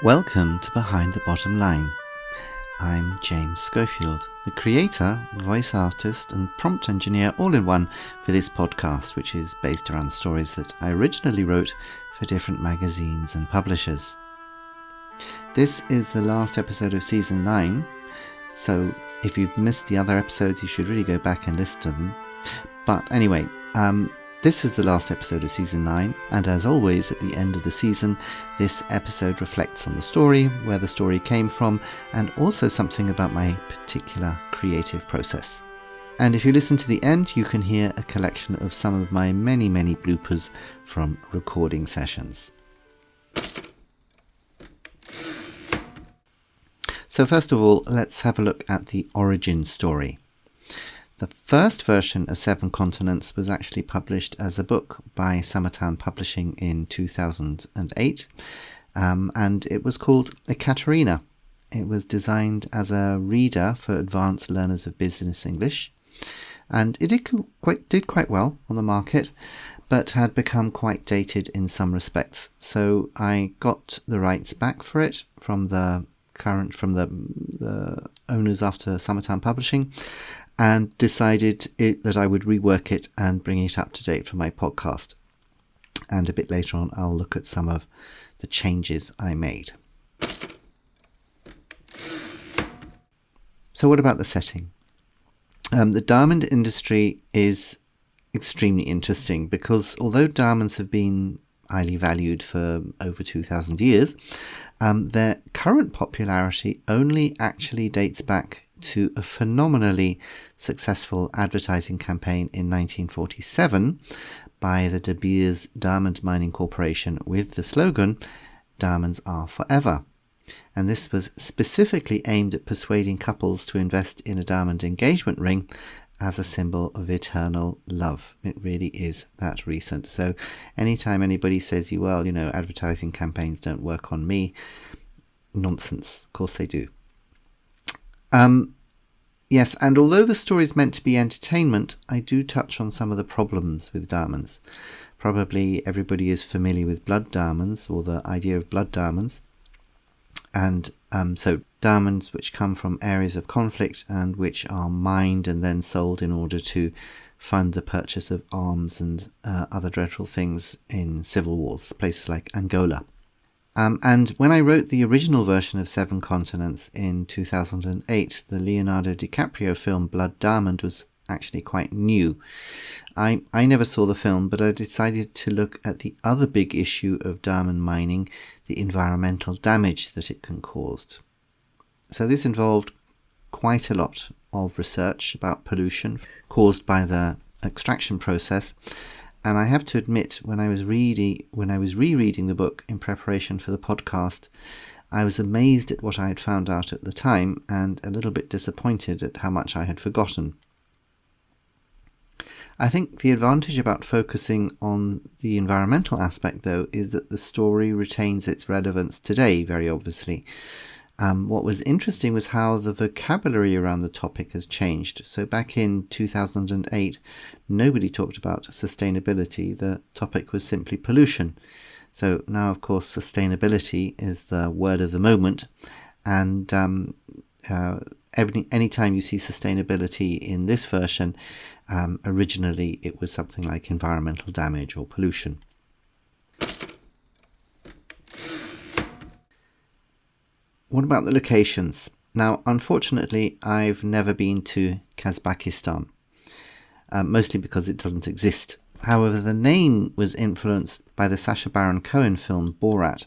Welcome to Behind the Bottom Line. I'm James Schofield, the creator, voice artist and prompt engineer all in one for this podcast, which is based around stories that I originally wrote for different magazines and publishers. This is the last episode of season 9, so if you've missed the other episodes you should really go back and listen to them. But anyway, this is the last episode of season 9, and as always at the end of the season, this episode reflects on the story, where the story came from, and also something about my particular creative process. And if you listen to the end, you can hear a collection of some of my many bloopers from recording sessions. So first of all, let's have a look at the origin story. The first version of Seven Continents was actually published as a book by Summertown Publishing in 2008, and it was called Ekaterina. It was designed as a reader for advanced learners of business English, and it did quite well on the market, but had become quite dated in some respects. So I got the rights back for it from the owners after Summertown Publishing, and decided that I would rework it and bring it up to date for my podcast. And a bit later on, I'll look at some of the changes I made. So what about the setting? The diamond industry is extremely interesting because although diamonds have been highly valued for over 2,000 years, their current popularity only actually dates back to a phenomenally successful advertising campaign in 1947 by the De Beers Diamond Mining Corporation with the slogan, "Diamonds are forever." And this was specifically aimed at persuading couples to invest in a diamond engagement ring as a symbol of eternal love. It really is that recent. So anytime anybody says advertising campaigns don't work on me, nonsense. Of course they do. Yes, and although the story is meant to be entertainment, I do touch on some of the problems with diamonds. Probably everybody is familiar with blood diamonds, or the idea of blood diamonds. And so diamonds which come from areas of conflict and which are mined and then sold in order to fund the purchase of arms and other dreadful things in civil wars, places like Angola. And when I wrote the original version of Seven Continents in 2008, the Leonardo DiCaprio film Blood Diamond was actually quite new. I never saw the film, but I decided to look at the other big issue of diamond mining, the environmental damage that it can cause. So this involved quite a lot of research about pollution caused by the extraction process. And I have to admit, when I was rereading the book in preparation for the podcast, I was amazed at what I had found out at the time and a little bit disappointed at how much I had forgotten. I think the advantage about focusing on the environmental aspect, though, is that the story retains its relevance today, very obviously. What was interesting was how the vocabulary around the topic has changed. So back in 2008, nobody talked about sustainability. The topic was simply pollution. So now, of course, sustainability is the word of the moment. And anytime you see sustainability in this version, originally it was something like environmental damage or pollution. What about the locations? Now, unfortunately, I've never been to Kazbakistan, mostly because it doesn't exist. However, the name was influenced by the Sacha Baron Cohen film Borat,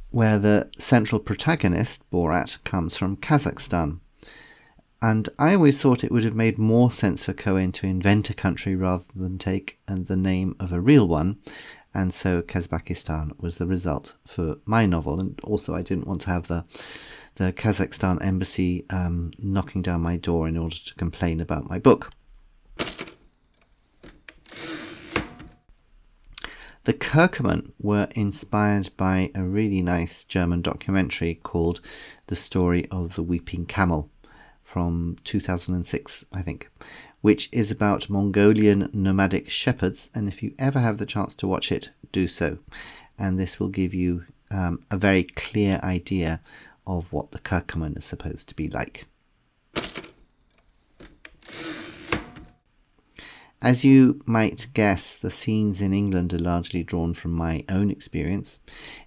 where the central protagonist, Borat, comes from Kazakhstan. And I always thought it would have made more sense for Cohen to invent a country rather than take the name of a real one. And so Kazbakistan was the result for my novel. And also I didn't want to have the Kazakhstan embassy knocking down my door in order to complain about my book. The Kirkerman were inspired by a really nice German documentary called The Story of the Weeping Camel from 2006, I think, which is about Mongolian nomadic shepherds, and if you ever have the chance to watch it, do so. And this will give you a very clear idea of what the curcumin is supposed to be like. As you might guess, the scenes in England are largely drawn from my own experience.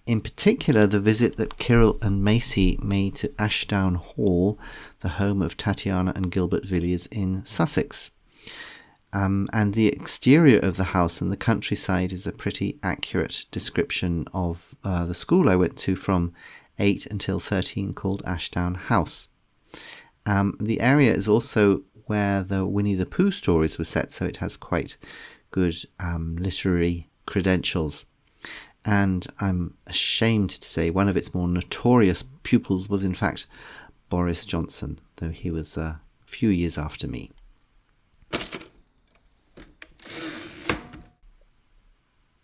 In particular, the visit that Kirill and Macy made to Ashdown Hall, the home of Tatiana and Gilbert Villiers in Sussex. And the exterior of the house and the countryside is a pretty accurate description of the school I went to from 8 until 13, called Ashdown House. The area is also where the Winnie the Pooh stories were set, so it has quite good literary credentials. And I'm ashamed to say one of its more notorious pupils was in fact Boris Johnson, though he was a few years after me.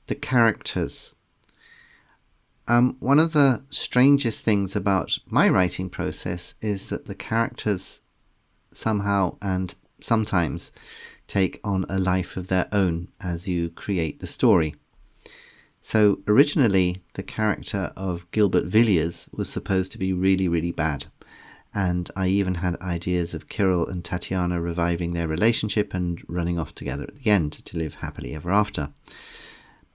The characters. One of the strangest things about my writing process is that the characters somehow and sometimes take on a life of their own as you create the story. So originally the character of Gilbert Villiers was supposed to be really, really bad. And I even had ideas of Kirill and Tatiana reviving their relationship and running off together at the end to live happily ever after.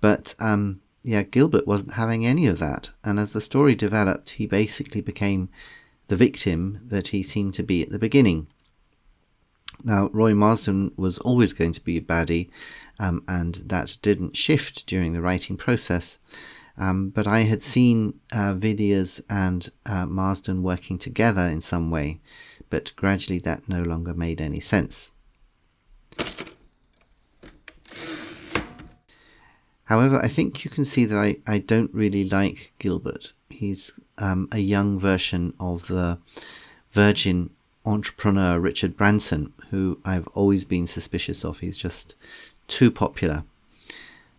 But Gilbert wasn't having any of that. And as the story developed, he basically became the victim that he seemed to be at the beginning. Now, Roy Marsden was always going to be a baddie, and that didn't shift during the writing process. But I had seen Villiers and Marsden working together in some way, but gradually that no longer made any sense. However, I think you can see that I don't really like Gilbert. He's a young version of the virgin entrepreneur Richard Branson, who I've always been suspicious of. He's just too popular.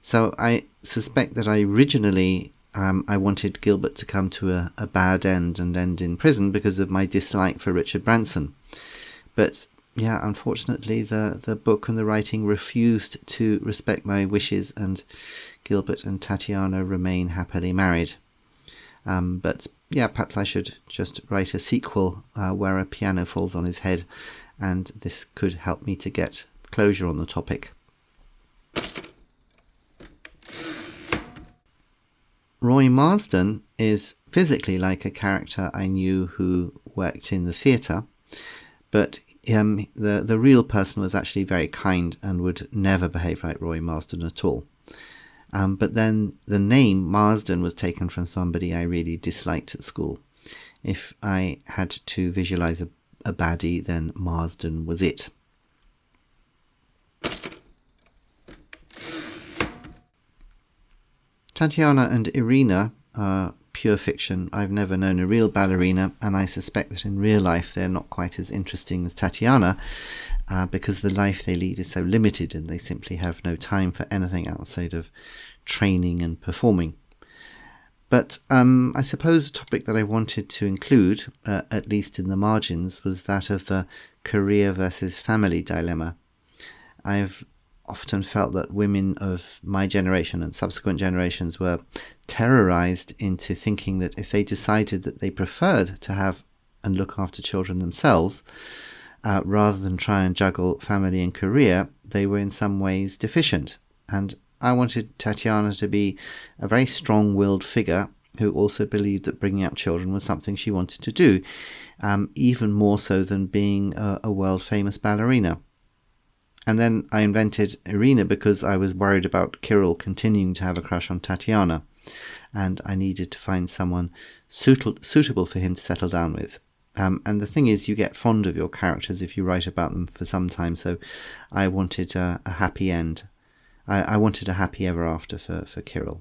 So I suspect that originally I wanted Gilbert to come to a bad end and end in prison because of my dislike for Richard Branson. But yeah, unfortunately the book and the writing refused to respect my wishes, and Gilbert and Tatiana remain happily married. But yeah, perhaps I should just write a sequel where a piano falls on his head, and this could help me to get closure on the topic. Roy Marsden is physically like a character I knew who worked in the theatre, but the real person was actually very kind and would never behave like Roy Marsden at all. But then the name Marsden was taken from somebody I really disliked at school. If I had to visualise a baddie, then Marsden was it. Tatiana and Irina are pure fiction. I've never known a real ballerina, and I suspect that in real life they're not quite as interesting as Tatiana, because the life they lead is so limited and they simply have no time for anything outside of training and performing. But I suppose the topic that I wanted to include, at least in the margins, was that of the career versus family dilemma. I've often felt that women of my generation and subsequent generations were terrorized into thinking that if they decided that they preferred to have and look after children themselves, rather than try and juggle family and career, they were in some ways deficient. And I wanted Tatiana to be a very strong-willed figure who also believed that bringing up children was something she wanted to do, even more so than being a world-famous ballerina. And then I invented Irina because I was worried about Kirill continuing to have a crush on Tatiana, and I needed to find someone suitable for him to settle down with. And the thing is, you get fond of your characters if you write about them for some time, so I wanted a happy end. I wanted a happy ever after for Kirill.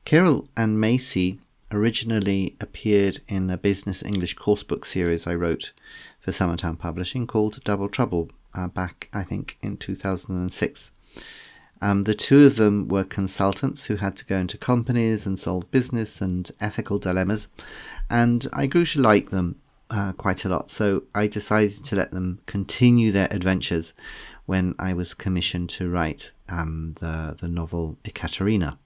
Kirill and Macy originally appeared in a business English coursebook series I wrote for Summertown Publishing called Double Trouble, back, I think, in 2006. The two of them were consultants who had to go into companies and solve business and ethical dilemmas, and I grew to like them. quite a lot, so I decided to let them continue their adventures when I was commissioned to write the novel Ekaterina.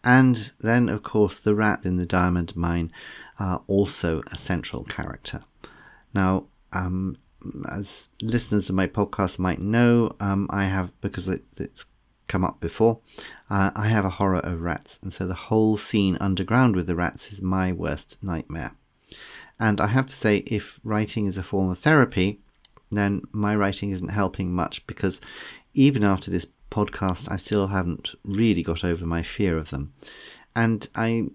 And then, of course, the rat in the diamond mine are also a central character. Now, as listeners of my podcast might know, I have, because it's come up before, I have a horror of rats, and so the whole scene underground with the rats is my worst nightmare. And I have to say, if writing is a form of therapy, then my writing isn't helping much, because even after this podcast, I still haven't really got over my fear of them. And I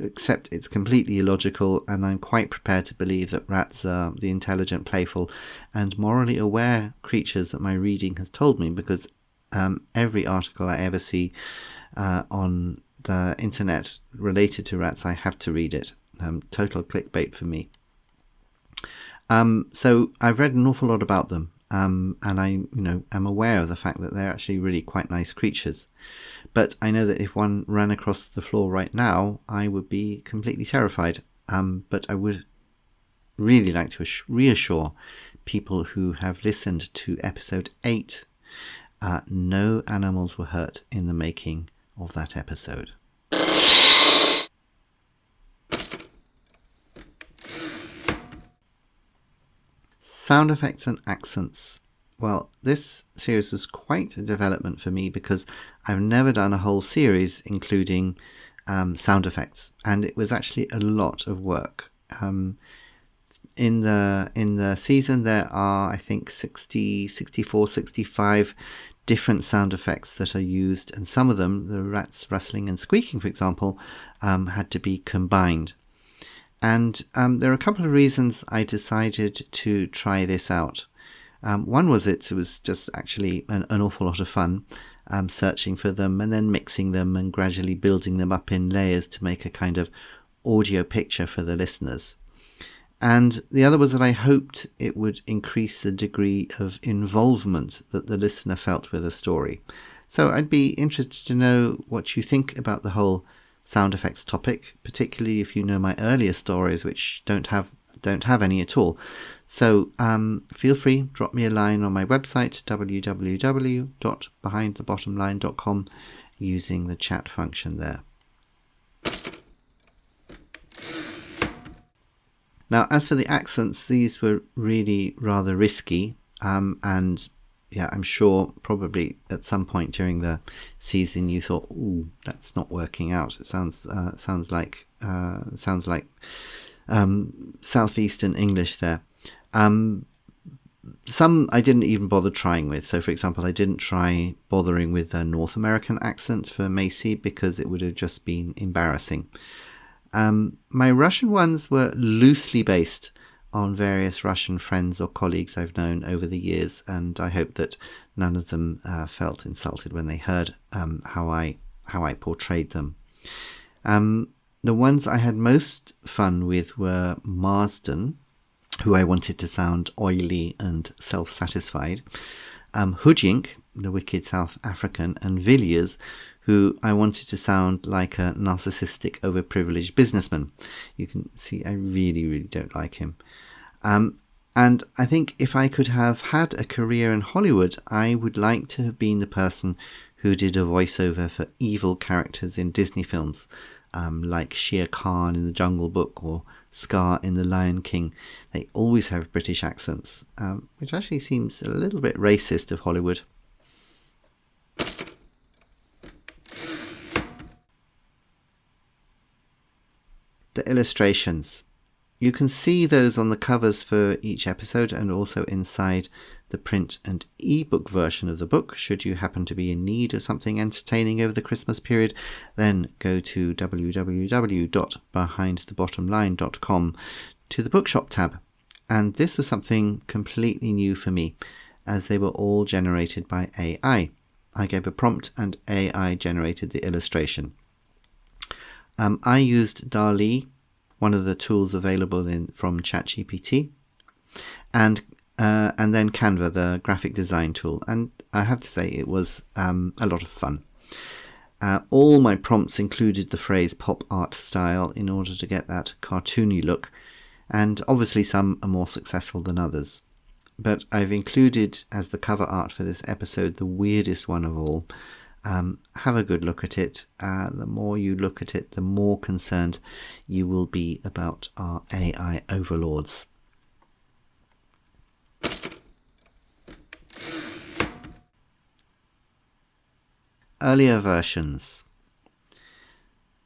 accept it's completely illogical, and I'm quite prepared to believe that rats are the intelligent, playful, and morally aware creatures that my reading has told me, because every article I ever see on the internet related to rats, I have to read it. Total clickbait for me. So I've read an awful lot about them, and I, am aware of the fact that they're actually really quite nice creatures. But I know that if one ran across the floor right now, I would be completely terrified. But I would really like to reassure people who have listened to episode 8, no animals were hurt in the making of that episode. Sound effects and accents. Well, this series was quite a development for me, because I've never done a whole series including sound effects, and it was actually a lot of work. In the season there are, I think, 64, 65 different sound effects that are used, and some of them, the rats rustling and squeaking, for example, had to be combined. And there are a couple of reasons I decided to try this out. One was it was just actually an awful lot of fun, searching for them and then mixing them and gradually building them up in layers to make a kind of audio picture for the listeners. And the other was that I hoped it would increase the degree of involvement that the listener felt with a story. So I'd be interested to know what you think about the whole sound effects topic, particularly if you know my earlier stories, which don't have any at all. So feel free, drop me a line on my website, www.behindthebottomline.com, using the chat function there. Now, as for the accents, these were really rather risky, and yeah, I'm sure probably at some point during the season you thought, "Ooh, that's not working out. It sounds like southeastern English there." Some I didn't even bother trying with. So, for example, I didn't try bothering with a North American accent for Macy, because it would have just been embarrassing. My Russian ones were loosely based on various Russian friends or colleagues I've known over the years, and I hope that none of them felt insulted when they heard how I portrayed them. The ones I had most fun with were Marsden, who I wanted to sound oily and self-satisfied, Hujink, the wicked South African, and Villiers, who I wanted to sound like a narcissistic, overprivileged businessman. You can see I really, really don't like him. And I think if I could have had a career in Hollywood, I would like to have been the person who did a voiceover for evil characters in Disney films, like Shere Khan in The Jungle Book or Scar in The Lion King. They always have British accents, which actually seems a little bit racist of Hollywood. The illustrations. You can see those on the covers for each episode, and also inside the print and ebook version of the book. Should you happen to be in need of something entertaining over the Christmas period, then go to www.behindthebottomline.com to the bookshop tab. And this was something completely new for me, as they were all generated by AI. I gave a prompt and AI generated the illustration. I used DALL-E, one of the tools available from ChatGPT, and then Canva, the graphic design tool. And I have to say it was a lot of fun. All my prompts included the phrase pop art style in order to get that cartoony look, and obviously some are more successful than others. But I've included as the cover art for this episode the weirdest one of all. Have a good look at it. The more you look at it, the more concerned you will be about our AI overlords. Earlier versions.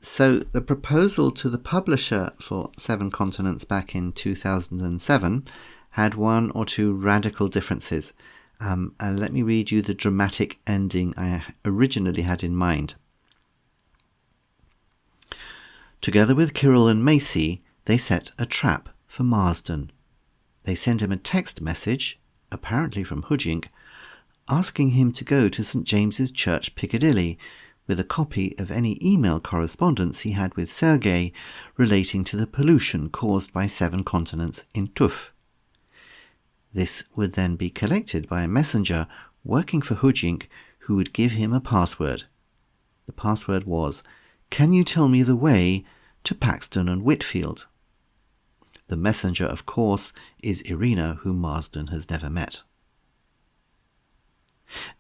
So the proposal to the publisher for Seven Continents back in 2007 had one or two radical differences. And let me read you the dramatic ending I originally had in mind. Together with Kirill and Macy, they set a trap for Marsden. They sent him a text message, apparently from Hujink, asking him to go to St. James's Church, Piccadilly, with a copy of any email correspondence he had with Sergei relating to the pollution caused by Seven Continents in TÜV. This would then be collected by a messenger working for Hujink who would give him a password. The password was, "Can you tell me the way to Paxton and Whitfield?" The messenger, of course, is Irina, whom Marsden has never met.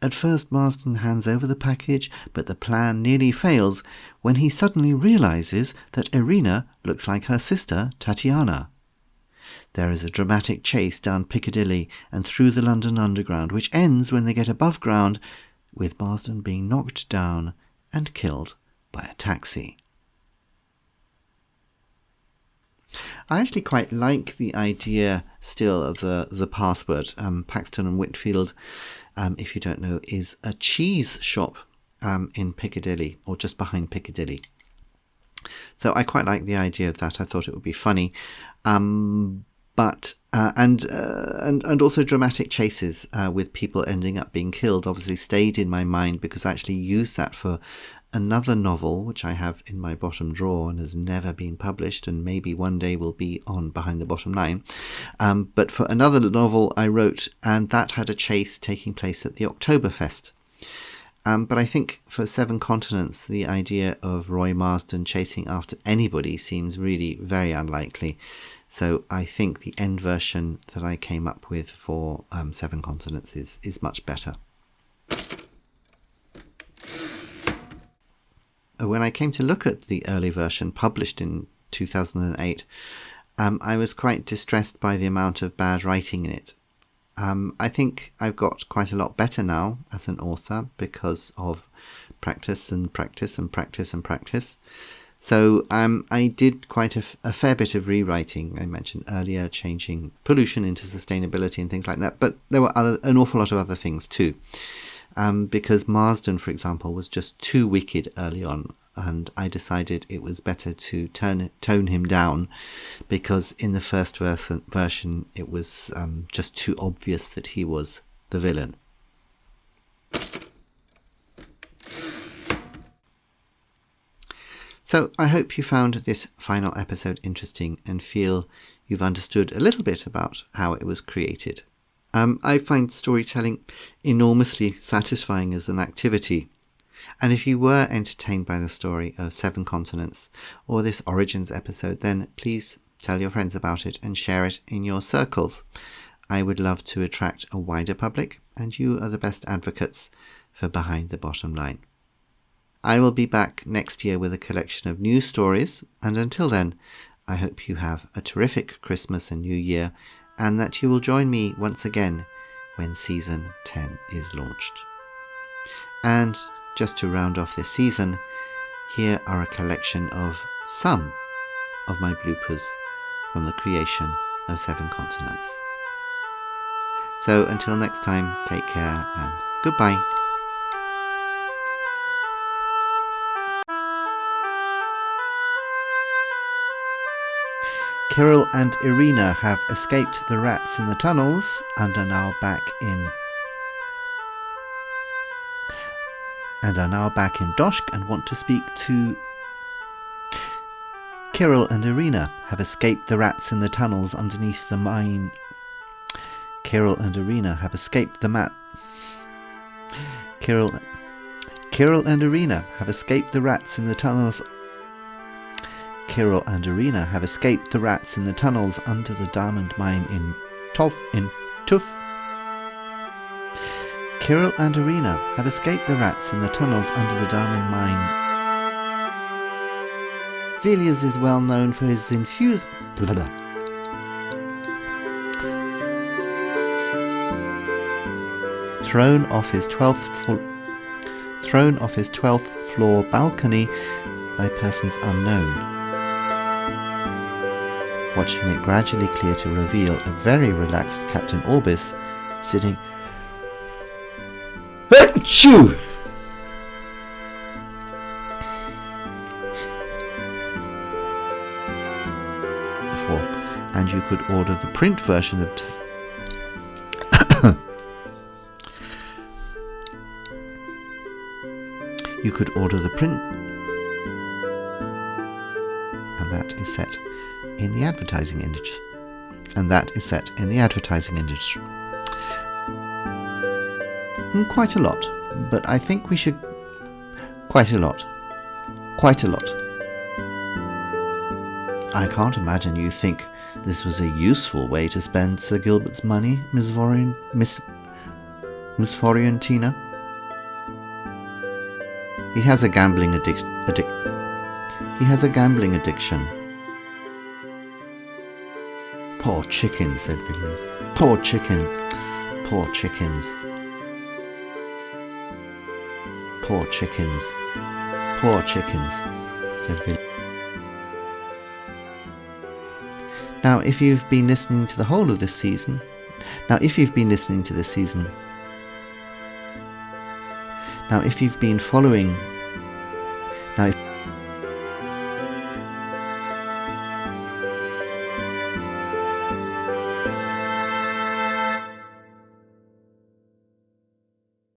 At first Marsden hands over the package, but the plan nearly fails when he suddenly realizes that Irina looks like her sister Tatiana. There is a dramatic chase down Piccadilly and through the London Underground, which ends when they get above ground, with Marsden being knocked down and killed by a taxi. I actually quite like the idea still of the password. Paxton and Whitfield, if you don't know, is a cheese shop in Piccadilly, or just behind Piccadilly. So I quite like the idea of that. I thought it would be funny. But also dramatic chases with people ending up being killed obviously stayed in my mind, because I actually used that for another novel which I have in my bottom drawer and has never been published, and maybe one day will be on Behind the Bottom Line. But for another novel I wrote, and that had a chase taking place at the Oktoberfest. But I think for Seven Continents, the idea of Roy Marsden chasing after anybody seems really very unlikely. So I think the end version that I came up with for Seven Continents is much better. When I came to look at the early version published in 2008, I was quite distressed by the amount of bad writing in it. I think I've got quite a lot better now as an author because of practice and practice and practice and practice. So I did quite a fair bit of rewriting. I mentioned earlier changing pollution into sustainability and things like that, but there were an awful lot of other things too. Because Marsden, for example, was just too wicked early on, and I decided it was better to tone him down, because in the first version it was just too obvious that he was the villain. So I hope you found this final episode interesting and feel you've understood a little bit about how it was created. I find storytelling enormously satisfying as an activity, and if you were entertained by the story of Seven Continents or this Origins episode, then please tell your friends about it and share it in your circles. I would love to attract a wider public, and you are the best advocates for Behind the Bottom Line. I will be back next year with a collection of new stories, and until then, I hope you have a terrific Christmas and New Year, and that you will join me once again when Season 10 is launched. And just to round off this season, here are a collection of some of my bloopers from the creation of Seven Continents. So until next time, take care and goodbye. Kirill and Irina have escaped the rats in the tunnels and are now back in Doshk and want to speak to... Kirill and Irina have escaped the rats in the tunnels underneath the mine. Kirill and Irina have escaped the Kirill and Irina have escaped the rats in the tunnels. Kirill and Irina have escaped the rats in the tunnels under the diamond mine in Tuf. Kirill and Irina have escaped the rats in the tunnels under the diamond mine. Villiers is well known for his thrown off his 12th floor balcony by persons unknown. Watching it gradually clear to reveal a very relaxed Captain Orbis sitting Achoo! And you could order the print version of you could order the print, and that is set in the advertising industry. Quite a lot, but I think we should quite a lot. I can't imagine you think this was a useful way to spend Sir Gilbert's money, Miss Fiorentina. He has a gambling addiction. Poor chicken, said Villiers. Poor chickens, said Villiers. Now, if you've been listening to the whole of this season, now if you've been following, now